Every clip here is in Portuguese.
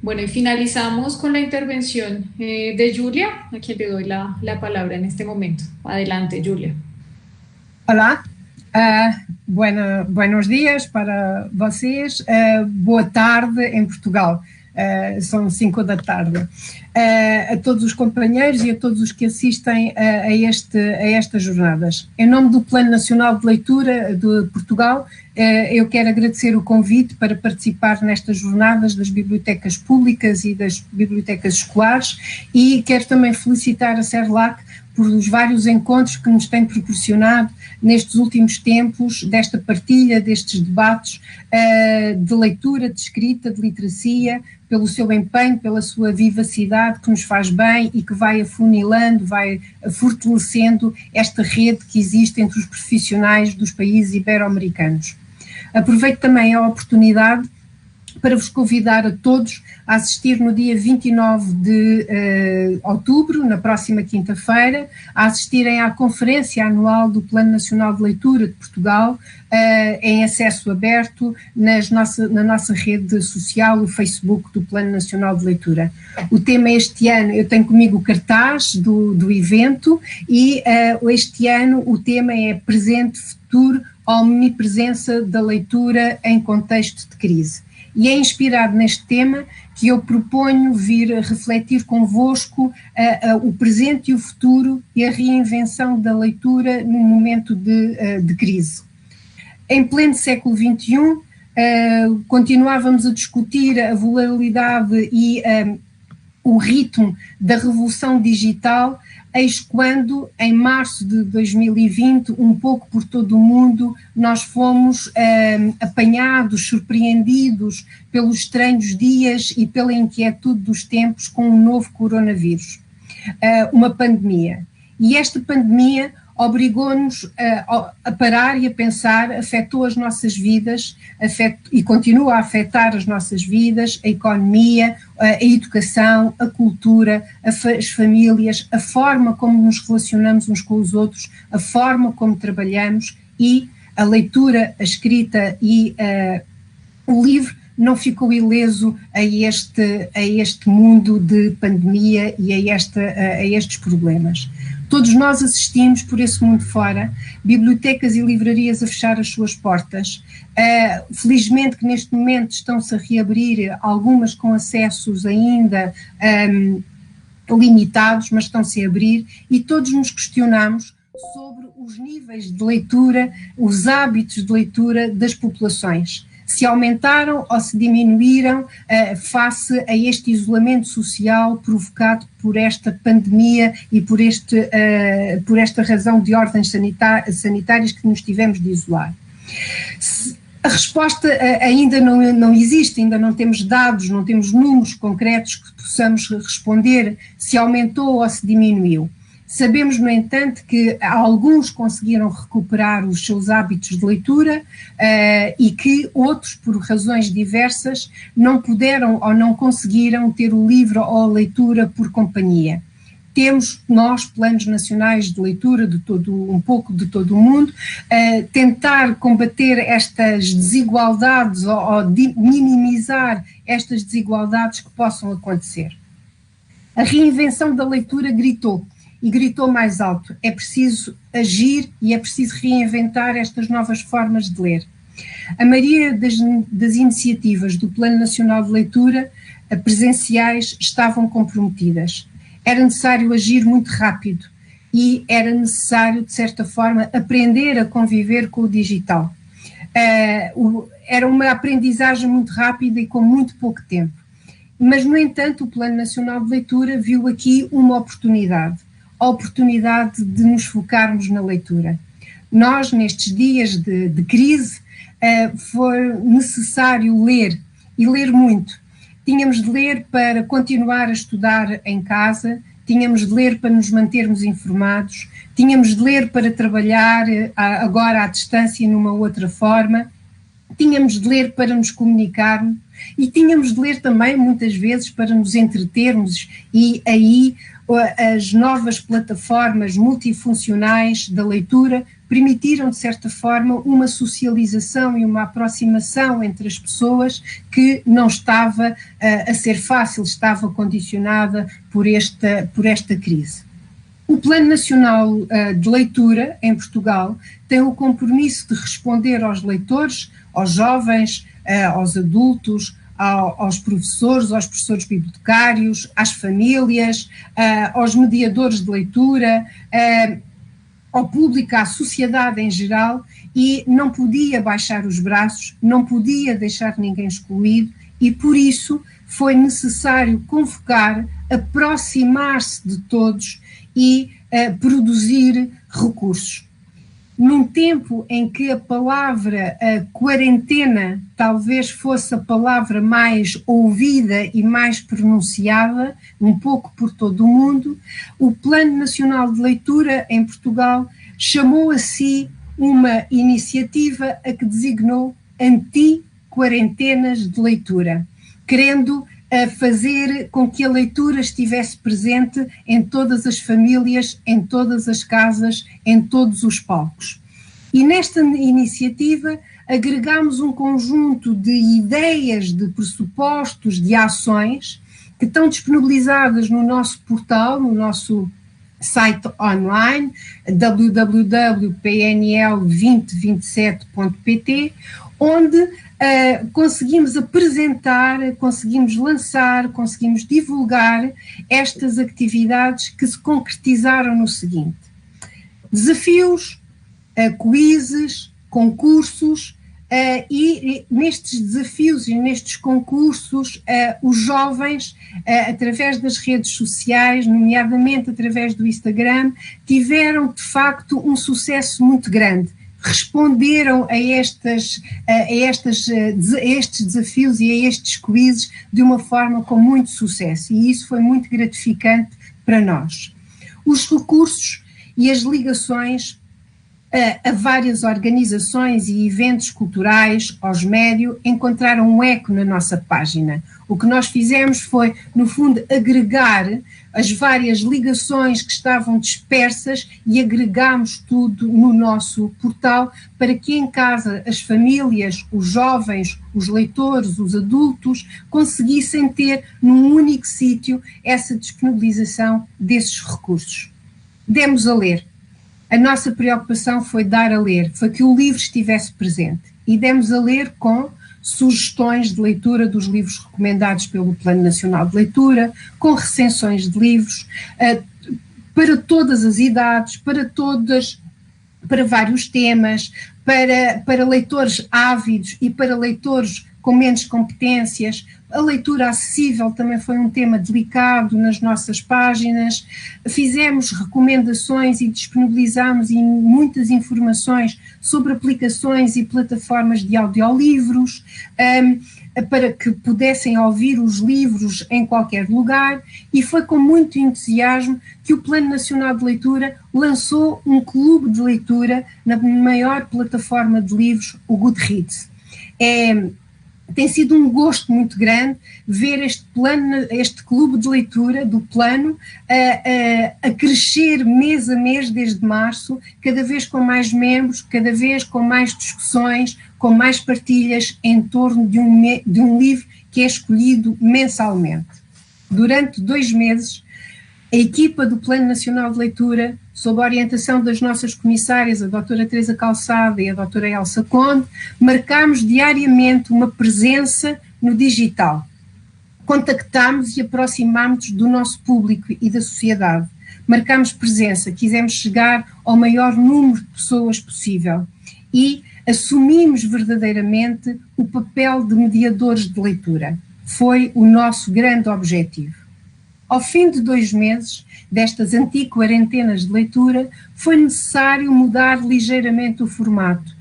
Bueno, y finalizamos con la intervención de Julia, a quien le doy la palabra en este momento. Adelante, Julia. Olá, buenos dias para vocês, boa tarde em Portugal, são 5 da tarde. A todos os companheiros e a todos os que assistem a estas jornadas. Em nome do Plano Nacional de Leitura de Portugal, eu quero agradecer o convite para participar nestas jornadas das bibliotecas públicas e das bibliotecas escolares e quero também felicitar a CERLAC por os vários encontros que nos tem proporcionado nestes últimos tempos, desta partilha, destes debates de leitura, de escrita, de literacia, pelo seu empenho, pela sua vivacidade que nos faz bem e que vai afunilando, vai fortalecendo esta rede que existe entre os profissionais dos países ibero-americanos. Aproveito também a oportunidade para vos convidar a todos a assistir no dia 29 de outubro, na próxima quinta-feira, a assistirem à Conferência Anual do Plano Nacional de Leitura de Portugal, em acesso aberto na nossa rede social, o Facebook do Plano Nacional de Leitura. O tema este ano, eu tenho comigo o cartaz do evento e este ano o tema é Presente, Futuro, Omnipresença da Leitura em Contexto de Crise. E é inspirado neste tema que eu proponho vir a refletir convosco o presente e o futuro e a reinvenção da leitura num momento de crise. Em pleno século XXI, continuávamos a discutir a volatilidade e o ritmo da revolução digital, eis quando, em março de 2020, um pouco por todo o mundo, nós fomos apanhados, surpreendidos pelos estranhos dias e pela inquietude dos tempos com um novo coronavírus, uma pandemia. E esta pandemia obrigou-nos a parar e a pensar, afetou as nossas vidas e continua a afetar as nossas vidas, a economia, a educação, a cultura, as famílias, a forma como nos relacionamos uns com os outros, a forma como trabalhamos e a leitura, a escrita e o livro não ficou ileso a este mundo de pandemia e a estes problemas. Todos nós assistimos por esse mundo fora, bibliotecas e livrarias a fechar as suas portas. Felizmente que neste momento estão-se a reabrir, algumas com acessos ainda limitados, mas estão-se a abrir, e todos nos questionamos sobre os níveis de leitura, os hábitos de leitura das populações. Se aumentaram ou se diminuíram face a este isolamento social provocado por esta pandemia e por esta razão de ordens sanitárias que nos tivemos de isolar. A resposta ainda não existe, ainda não temos dados, não temos números concretos que possamos responder se aumentou ou se diminuiu. Sabemos, no entanto, que alguns conseguiram recuperar os seus hábitos de leitura e que outros, por razões diversas, não puderam ou não conseguiram ter o livro ou a leitura por companhia. Temos nós, planos nacionais de leitura um pouco de todo o mundo, tentar combater estas desigualdades ou minimizar estas desigualdades que possam acontecer. A reinvenção da leitura gritou. E gritou mais alto, é preciso agir e é preciso reinventar estas novas formas de ler. A maioria das iniciativas do Plano Nacional de Leitura presenciais estavam comprometidas. Era necessário agir muito rápido e era necessário, de certa forma, aprender a conviver com o digital. Era uma aprendizagem muito rápida e com muito pouco tempo. Mas, no entanto, o Plano Nacional de Leitura viu aqui uma oportunidade. A oportunidade de nos focarmos na leitura. Nós, nestes dias de crise, foi necessário ler, e ler muito. Tínhamos de ler para continuar a estudar em casa, tínhamos de ler para nos mantermos informados, tínhamos de ler para trabalhar agora à distância numa outra forma, tínhamos de ler para nos comunicarmos e tínhamos de ler também, muitas vezes, para nos entretermos e aí as novas plataformas multifuncionais da leitura permitiram, de certa forma, uma socialização e uma aproximação entre as pessoas que não estava a ser fácil, estava condicionada por esta crise. O Plano Nacional de Leitura, em Portugal, tem o compromisso de responder aos leitores, aos jovens, aos adultos, aos professores bibliotecários, às famílias, aos mediadores de leitura, ao público, à sociedade em geral, e não podia baixar os braços, não podia deixar ninguém excluído, e por isso foi necessário convocar, aproximar-se de todos e produzir recursos. Num tempo em que a palavra quarentena talvez fosse a palavra mais ouvida e mais pronunciada, um pouco por todo o mundo, o Plano Nacional de Leitura em Portugal chamou a si uma iniciativa a que designou Anti-Quarentenas de Leitura, querendo fazer com que a leitura estivesse presente em todas as famílias, em todas as casas, em todos os palcos. E nesta iniciativa agregamos um conjunto de ideias, de pressupostos, de ações que estão disponibilizadas no nosso portal, no nosso site online, www.pnl2027.pt, onde conseguimos apresentar, conseguimos lançar, conseguimos divulgar estas atividades que se concretizaram no seguinte: desafios, quizzes, concursos, e nestes desafios e nestes concursos os jovens, através das redes sociais, nomeadamente através do Instagram, tiveram de facto um sucesso muito grande. Responderam a estes desafios e a estes quizzes de uma forma com muito sucesso, e isso foi muito gratificante para nós. Os recursos e as ligações a várias organizações e eventos culturais, aos médios, encontraram um eco na nossa página. O que nós fizemos foi, no fundo, agregar as várias ligações que estavam dispersas e agregámos tudo no nosso portal para que em casa as famílias, os jovens, os leitores, os adultos conseguissem ter num único sítio essa disponibilização desses recursos. Demos a ler. A nossa preocupação foi dar a ler, foi que o livro estivesse presente, e demos a ler com sugestões de leitura dos livros recomendados pelo Plano Nacional de Leitura, com recensões de livros, para todas as idades, para vários temas, para leitores ávidos e para leitores com menos competências. A leitura acessível também foi um tema delicado nas nossas páginas. Fizemos recomendações e disponibilizamos muitas informações sobre aplicações e plataformas de audiolivros, para que pudessem ouvir os livros em qualquer lugar, e foi com muito entusiasmo que o Plano Nacional de Leitura lançou um clube de leitura na maior plataforma de livros, o Goodreads. Tem sido um gosto muito grande ver este clube de leitura do Plano a crescer mês a mês desde março, cada vez com mais membros, cada vez com mais discussões, com mais partilhas em torno de um livro que é escolhido mensalmente. Durante 2 meses, a equipa do Plano Nacional de Leitura, sob a orientação das nossas comissárias, a doutora Teresa Calçada e a doutora Elsa Conde, marcámos diariamente uma presença no digital. Contactámos e aproximámos do nosso público e da sociedade. Marcámos presença, quisemos chegar ao maior número de pessoas possível e assumimos verdadeiramente o papel de mediadores de leitura. Foi o nosso grande objetivo. Ao fim de 2 meses destas anti-quarentenas de leitura, foi necessário mudar ligeiramente o formato.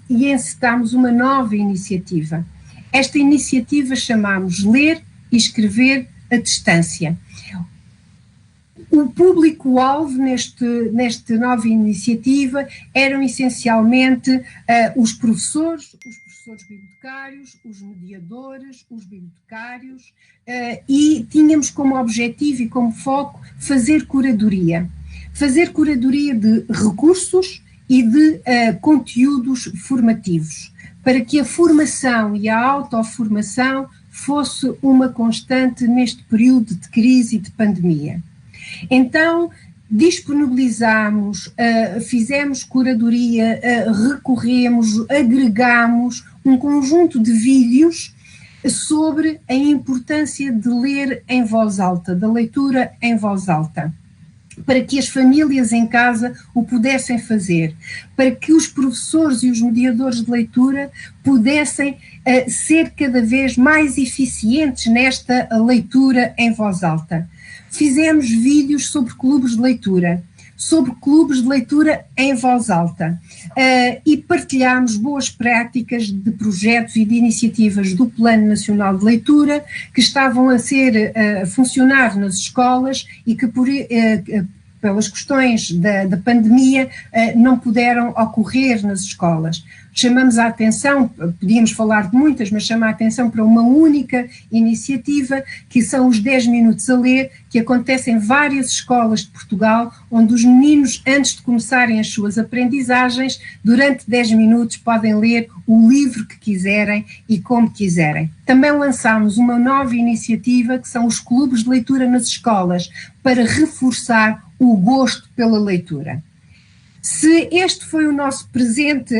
E encetámos uma nova iniciativa. Esta iniciativa chamámos Ler e Escrever à Distância. O público-alvo nesta nova iniciativa eram essencialmente os professores bibliotecários, os mediadores, os bibliotecários, e tínhamos como objetivo e como foco fazer curadoria de recursos e de conteúdos formativos, para que a formação e a autoformação fosse uma constante neste período de crise e de pandemia. Então, disponibilizamos, fizemos curadoria, recorremos, agregamos um conjunto de vídeos sobre a importância de ler em voz alta, da leitura em voz alta, para que as famílias em casa o pudessem fazer, para que os professores e os mediadores de leitura pudessem ser cada vez mais eficientes nesta leitura em voz alta. Fizemos vídeos sobre clubes de leitura em voz alta, e partilhámos boas práticas de projetos e de iniciativas do Plano Nacional de Leitura que estavam a funcionar nas escolas e que pelas questões da pandemia não puderam ocorrer nas escolas. Chamamos a atenção, podíamos falar de muitas, mas chama a atenção para uma única iniciativa, que são os 10 minutos a ler, que acontece em várias escolas de Portugal, onde os meninos, antes de começarem as suas aprendizagens, durante 10 minutos podem ler o livro que quiserem e como quiserem. Também lançámos uma nova iniciativa, que são os clubes de leitura nas escolas, para reforçar o gosto pela leitura. Se este foi o nosso presente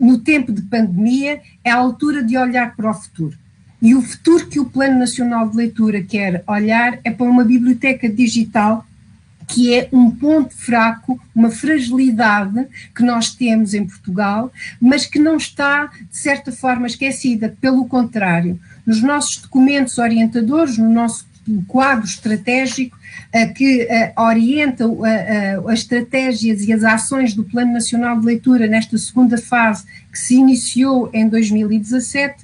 no tempo de pandemia, é a altura de olhar para o futuro. E o futuro que o Plano Nacional de Leitura quer olhar é para uma biblioteca digital, que é um ponto fraco, uma fragilidade que nós temos em Portugal, mas que não está, de certa forma, esquecida. Pelo contrário, nos nossos documentos orientadores, no nosso quadro estratégico que orienta as estratégias e as ações do Plano Nacional de Leitura nesta segunda fase, que se iniciou em 2017,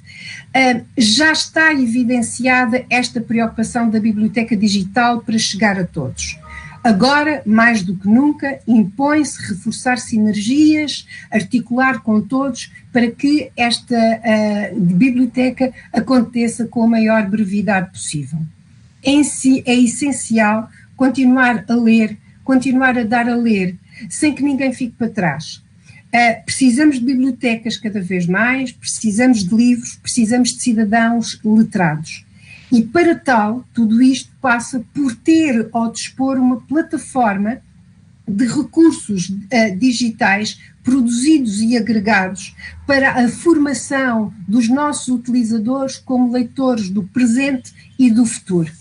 já está evidenciada esta preocupação da biblioteca digital para chegar a todos. Agora, mais do que nunca, impõe-se reforçar sinergias, articular com todos, para que esta biblioteca aconteça com a maior brevidade possível. Em si é essencial continuar a ler, continuar a dar a ler, sem que ninguém fique para trás. Precisamos de bibliotecas cada vez mais, precisamos de livros, precisamos de cidadãos letrados. E para tal, tudo isto passa por ter ao dispor uma plataforma de recursos digitais produzidos e agregados para a formação dos nossos utilizadores como leitores do presente e do futuro.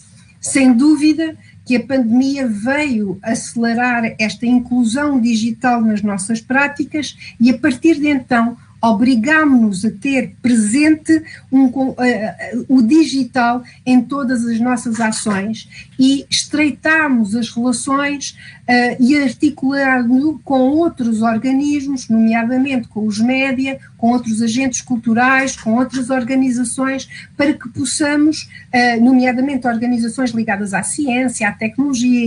Sem dúvida que a pandemia veio acelerar esta inclusão digital nas nossas práticas e, a partir de então, obrigámo-nos a ter presente o digital em todas as nossas ações e estreitarmos as relações e articulando com outros organismos, nomeadamente com os média, com outros agentes culturais, com outras organizações, para que possamos, nomeadamente organizações ligadas à ciência, à tecnologia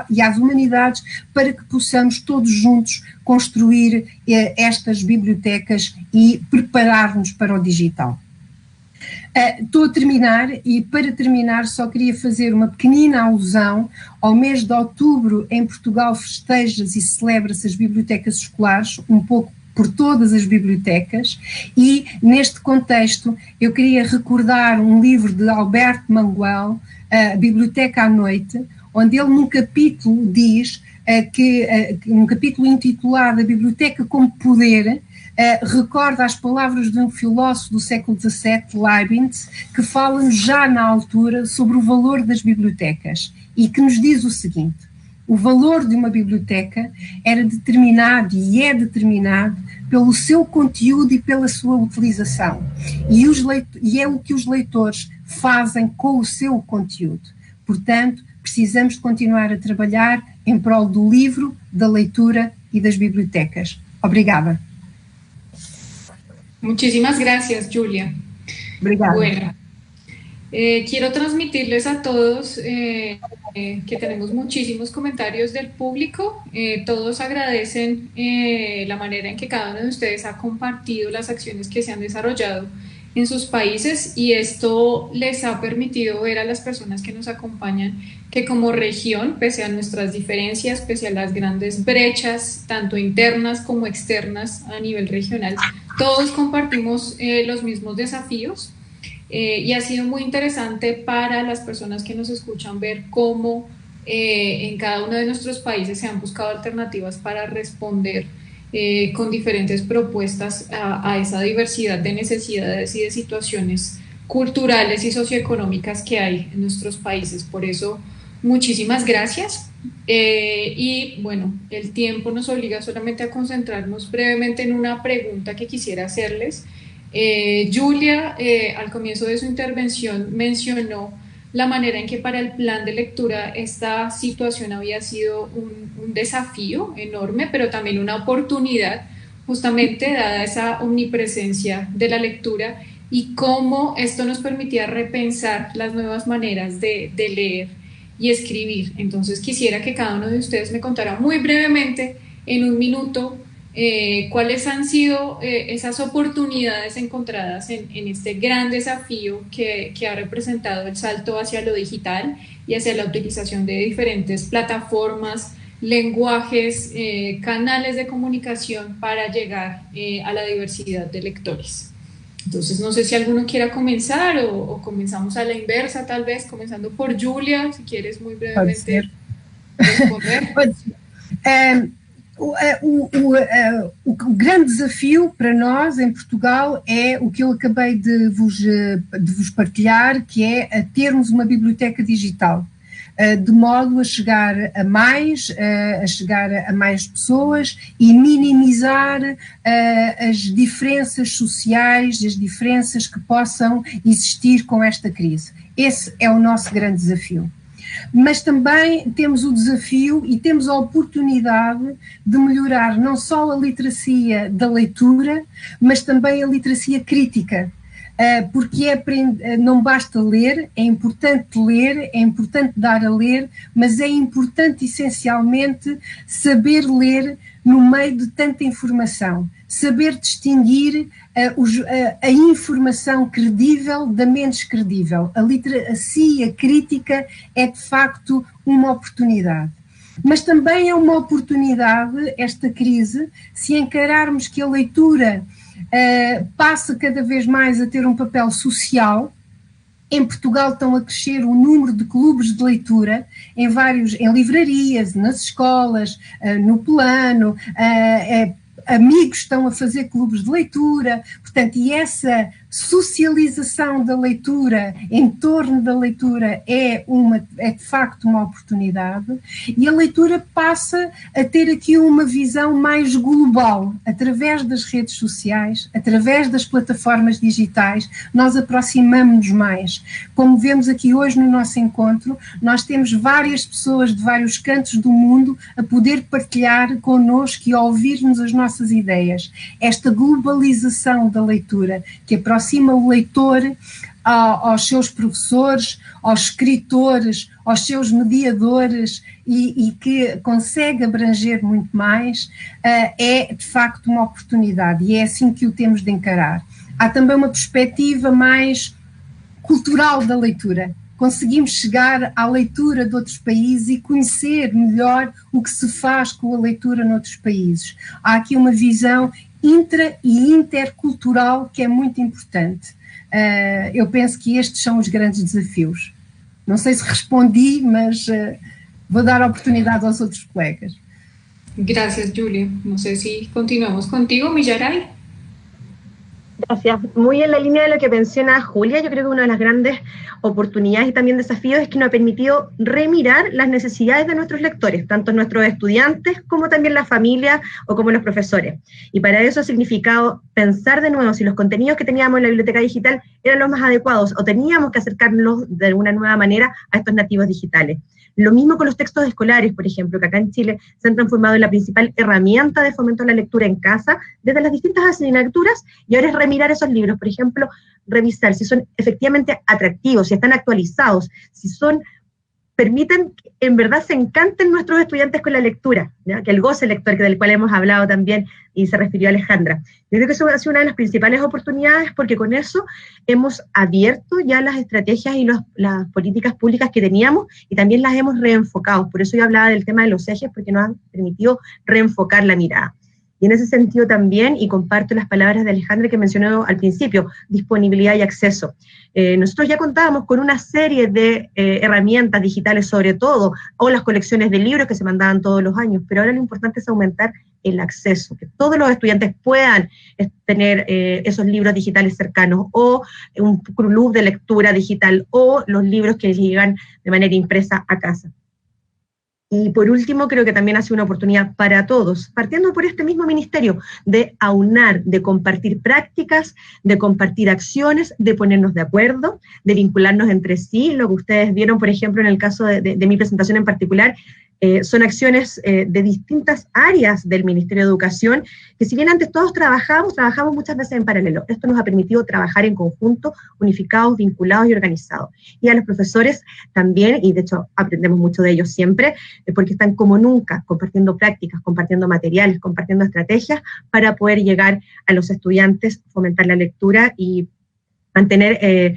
e às humanidades, para que possamos todos juntos construir estas bibliotecas e preparar-nos para o digital. Estou a terminar e, para terminar, só queria fazer uma pequenina alusão ao mês de outubro. Em Portugal festeja-se e celebra-se as bibliotecas escolares, um pouco por todas as bibliotecas, e neste contexto eu queria recordar um livro de Alberto Manguel, A Biblioteca à Noite, onde ele num capítulo diz num capítulo intitulado A Biblioteca como Poder, recorda as palavras de um filósofo do século XVII, Leibniz, que fala já na altura sobre o valor das bibliotecas e que nos diz o seguinte: o valor de uma biblioteca era determinado e é determinado pelo seu conteúdo e pela sua utilização, e é o que os leitores fazem com o seu conteúdo. Portanto, precisamos de continuar a trabalhar em prol do livro, da leitura e das bibliotecas. Obrigada. Muchísimas gracias, Julia. Obrigada. Bueno, quiero transmitirles a todos que tenemos muchísimos comentarios del público. Todos agradecen la manera en que cada uno de ustedes ha compartido las acciones que se han desarrollado en sus países, y esto les ha permitido ver a las personas que nos acompañan que como región, pese a nuestras diferencias, pese a las grandes brechas, tanto internas como externas a nivel regional, todos compartimos los mismos desafíos, y ha sido muy interesante para las personas que nos escuchan ver cómo en cada uno de nuestros países se han buscado alternativas para responder con diferentes propuestas a esa diversidad de necesidades y de situaciones culturales y socioeconómicas que hay en nuestros países. Por eso, muchísimas gracias. Y bueno, el tiempo nos obliga solamente a concentrarnos brevemente en una pregunta que quisiera hacerles. Julia, al comienzo de su intervención, mencionó la manera en que para el plan de lectura esta situación había sido un desafío enorme, pero también una oportunidad, justamente dada esa omnipresencia de la lectura, y cómo esto nos permitía repensar las nuevas maneras de leer y escribir. Entonces quisiera que cada uno de ustedes me contara muy brevemente, en un minuto, cuáles han sido esas oportunidades encontradas en este gran desafío que ha representado el salto hacia lo digital y hacia la utilización de diferentes plataformas, lenguajes, canales de comunicación para llegar a la diversidad de lectores. Entonces, no sé si alguno quiera comenzar o comenzamos a la inversa, tal vez, comenzando por Julia, si quieres muy brevemente responder. O grande desafio para nós em Portugal é o que eu acabei de vos partilhar, que é termos uma biblioteca digital, de modo a chegar a mais pessoas e minimizar as diferenças sociais, as diferenças que possam existir com esta crise. Esse é o nosso grande desafio. Mas também temos o desafio e temos a oportunidade de melhorar não só a literacia da leitura, mas também a literacia crítica, porque não basta ler, é importante dar a ler, mas é importante essencialmente saber ler no meio de tanta informação, saber distinguir a informação credível da menos credível. A literacia crítica é de facto uma oportunidade. Mas também é uma oportunidade, esta crise, se encararmos que a leitura passa cada vez mais a ter um papel social. Em Portugal estão a crescer o número de clubes de leitura em livrarias, nas escolas, no plano, amigos estão a fazer clubes de leitura, portanto, e essa socialização da leitura, em torno da leitura, é de facto uma oportunidade, e a leitura passa a ter aqui uma visão mais global, através das redes sociais, através das plataformas digitais, nós aproximamos-nos mais. Como vemos aqui hoje no nosso encontro, nós temos várias pessoas de vários cantos do mundo a poder partilhar connosco e a ouvir-nos as nossas ideias. Esta globalização da leitura, que aproxima o leitor aos seus professores, aos escritores, aos seus mediadores e que consegue abranger muito mais, é de facto uma oportunidade e é assim que o temos de encarar. Há também uma perspectiva mais cultural da leitura. Conseguimos chegar à leitura de outros países e conhecer melhor o que se faz com a leitura noutros países. Há aqui uma visão intra- e intercultural que é muito importante. Eu penso que estes são os grandes desafios. Não sei se respondi, mas vou dar a oportunidade aos outros colegas. Gracias, Julia. No sé si continuamos contigo, Millaray. Gracias. Muy en la línea de lo que menciona Julia, yo creo que una de las grandes oportunidades y también desafíos es que nos ha permitido remirar las necesidades de nuestros lectores, tanto nuestros estudiantes como también las familias o como los profesores. Y para eso ha significado pensar de nuevo si los contenidos que teníamos en la biblioteca digital eran los más adecuados o teníamos que acercarnos de alguna nueva manera a estos nativos digitales. Lo mismo con los textos escolares, por ejemplo, que acá en Chile se han transformado en la principal herramienta de fomento a la lectura en casa, desde las distintas asignaturas, y ahora es remirar esos libros, por ejemplo, revisar si son efectivamente atractivos, si están actualizados, si son permiten que en verdad se encanten nuestros estudiantes con la lectura, ¿ya? Que el goce lector, que del cual hemos hablado también y se refirió Alejandra. Yo creo que eso ha sido una de las principales oportunidades, porque con eso hemos abierto ya las estrategias y las políticas públicas que teníamos y también las hemos reenfocado. Por eso yo hablaba del tema de los ejes, porque nos han permitido reenfocar la mirada. Y en ese sentido también, y comparto las palabras de Alejandra que mencionó al principio, disponibilidad y acceso. Nosotros ya contábamos con una serie de herramientas digitales sobre todo, o las colecciones de libros que se mandaban todos los años, pero ahora lo importante es aumentar el acceso, que todos los estudiantes puedan tener esos libros digitales cercanos, o un club de lectura digital, o los libros que llegan de manera impresa a casa. Y por último, creo que también ha sido una oportunidad para todos, partiendo por este mismo ministerio, de aunar, de compartir prácticas, de compartir acciones, de ponernos de acuerdo, de vincularnos entre sí. Lo que ustedes vieron, por ejemplo, en el caso de mi presentación en particular, son acciones de distintas áreas del Ministerio de Educación, que si bien antes todos trabajamos muchas veces en paralelo. Esto nos ha permitido trabajar en conjunto, unificados, vinculados y organizados. Y a los profesores también, y de hecho aprendemos mucho de ellos siempre, porque están como nunca compartiendo prácticas, compartiendo materiales, compartiendo estrategias para poder llegar a los estudiantes, fomentar la lectura y mantener